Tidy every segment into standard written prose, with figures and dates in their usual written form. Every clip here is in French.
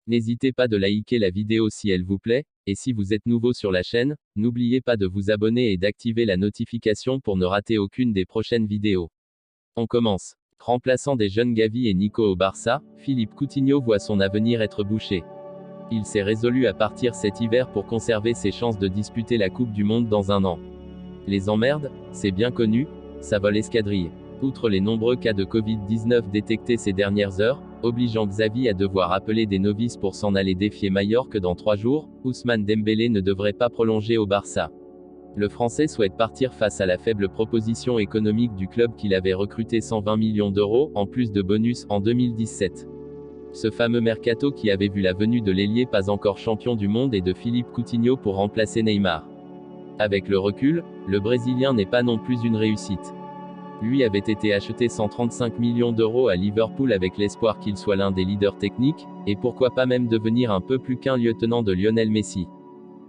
N'hésitez pas de liker la vidéo si elle vous plaît, et si vous êtes nouveau sur la chaîne, n'oubliez pas de vous abonner et d'activer la notification pour ne rater aucune des prochaines vidéos. On commence. Remplaçant des jeunes Gavi et Nico au Barça, Philippe Coutinho voit son avenir être bouché. Il s'est résolu à partir cet hiver pour conserver ses chances de disputer la Coupe du Monde dans un an. Les emmerdes, c'est bien connu, ça vole escadrille. Outre les nombreux cas de Covid-19 détectés ces dernières heures, obligeant Xavi à devoir appeler des novices pour s'en aller défier Majorque dans 3 jours, Ousmane Dembélé ne devrait pas prolonger au Barça. Le Français souhaite partir face à la faible proposition économique du club qu'il avait recruté 120 millions d'euros, en plus de bonus, en 2017. Ce fameux mercato qui avait vu la venue de l'ailier pas encore champion du monde et de Philippe Coutinho pour remplacer Neymar. Avec le recul, le Brésilien n'est pas non plus une réussite. Lui avait été acheté 135 millions d'euros à Liverpool avec l'espoir qu'il soit l'un des leaders techniques, et pourquoi pas même devenir un peu plus qu'un lieutenant de Lionel Messi.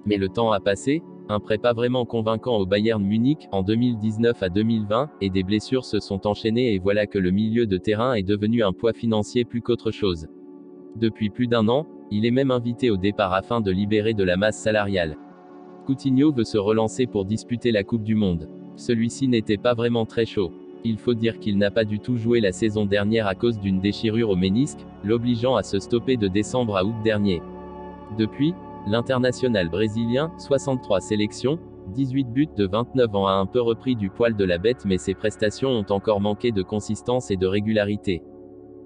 Mais le temps a passé, un prêt pas vraiment convaincant au Bayern Munich, en 2019 à 2020, et des blessures se sont enchaînées et voilà que le milieu de terrain est devenu un poids financier plus qu'autre chose. Depuis plus d'un an, il est même invité au départ afin de libérer de la masse salariale. Coutinho veut se relancer pour disputer la Coupe du Monde. Celui-ci n'était pas vraiment très chaud. Il faut dire qu'il n'a pas du tout joué la saison dernière à cause d'une déchirure au ménisque, l'obligeant à se stopper de décembre à août dernier. Depuis, l'international brésilien, 63 sélections, 18 buts de 29 ans a un peu repris du poil de la bête mais ses prestations ont encore manqué de consistance et de régularité.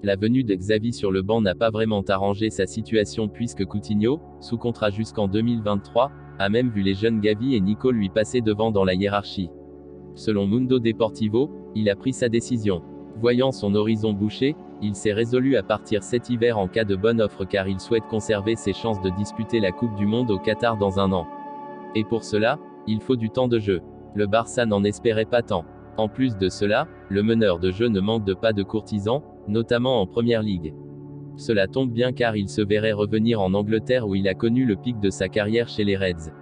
La venue de Xavi sur le banc n'a pas vraiment arrangé sa situation puisque Coutinho, sous contrat jusqu'en 2023, a même vu les jeunes Gavi et Nico lui passer devant dans la hiérarchie. Selon Mundo Deportivo, il a pris sa décision. Voyant son horizon bouché, il s'est résolu à partir cet hiver en cas de bonne offre car il souhaite conserver ses chances de disputer la Coupe du Monde au Qatar dans un an. Et pour cela, il faut du temps de jeu. Le Barça n'en espérait pas tant. En plus de cela, le meneur de jeu ne manque pas de courtisans, notamment en Première Ligue. Cela tombe bien car il se verrait revenir en Angleterre où il a connu le pic de sa carrière chez les Reds.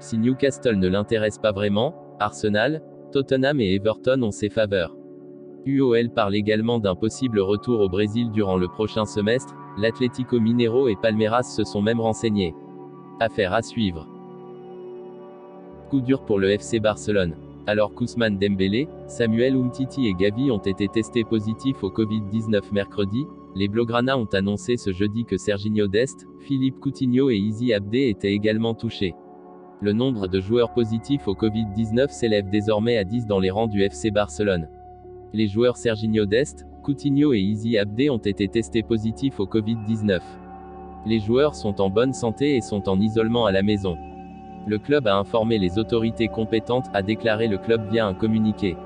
Si Newcastle ne l'intéresse pas vraiment, Arsenal, Tottenham et Everton ont ses faveurs. UOL parle également d'un possible retour au Brésil durant le prochain semestre, l'Atlético Mineiro et Palmeiras se sont même renseignés. Affaire à suivre. Coup dur pour le FC Barcelone. Alors qu'Ousmane Dembélé, Samuel Umtiti et Gavi ont été testés positifs au Covid-19 mercredi, les Blaugrana ont annoncé ce jeudi que Serginho Dest, Philippe Coutinho et Izzy Abdé étaient également touchés. Le nombre de joueurs positifs au Covid-19 s'élève désormais à 10 dans les rangs du FC Barcelone. Les joueurs Serginho Dest, Coutinho et Izzy Abdé ont été testés positifs au Covid-19. Les joueurs sont en bonne santé et sont en isolement à la maison. Le club a informé les autorités compétentes, a déclaré le club via un communiqué.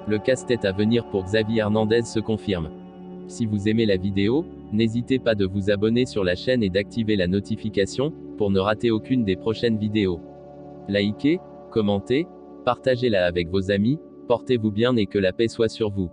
Le casse-tête à venir pour Xavi Hernandez se confirme. Si vous aimez la vidéo, n'hésitez pas de vous abonner sur la chaîne et d'activer la notification, pour ne rater aucune des prochaines vidéos. Likez, commentez, partagez-la avec vos amis, portez-vous bien et que la paix soit sur vous.